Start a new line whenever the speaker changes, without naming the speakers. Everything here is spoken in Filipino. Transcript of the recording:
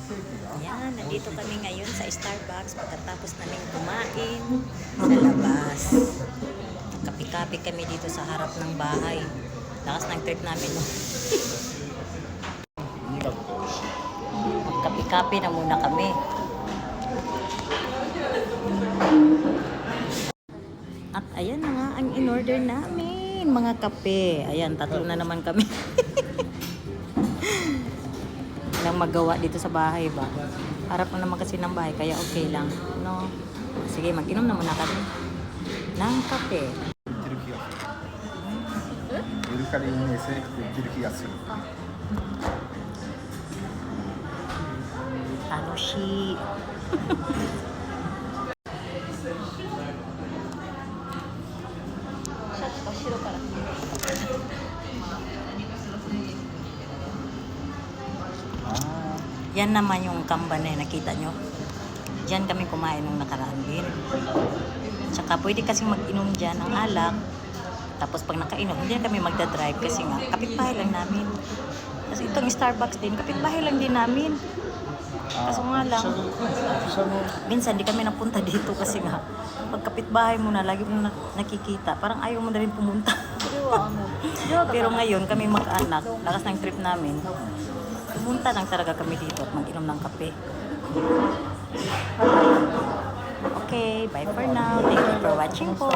Ayan, nandito kami ngayon sa Starbucks pagkatapos namin kumain sa labas. Kapi-kapi kami dito sa harap ng bahay. Lakas ng trip namin, no? Magkapi-kapi na muna kami. At ayan na nga ang in-order namin, mga kape. Ayan, tatlo na naman kami. Lang magawa dito sa bahay ba? Harap na naman kasi ng bahay, kaya okay lang. No? Sige, mag-inom na muna kami ng kape.
メルカリにね、制服売ってる気がする。
楽しい。シャツが白から。Yan naman yung kamban na nakita nyo. Diyan kami kumain nung nakaraan din. Tsaka pwede kasi mag-inom dyan ng alak. Tapos pag nakainom, hindi na kami magdadrive kasi nga kapitbahay lang namin. Kasi itong Starbucks din, kapitbahay lang din namin. Kaso nga lang, minsan di kami napunta dito kasi nga pag kapitbahay mo na, lagi mo na nakikita. Parang ayaw mo na rin pumunta. Pero ngayon kami mag-anak, lakas ng trip namin. Pumunta lang talaga kami dito at mag-inom ng kape. Okay, bye for now. Thank you for watching po.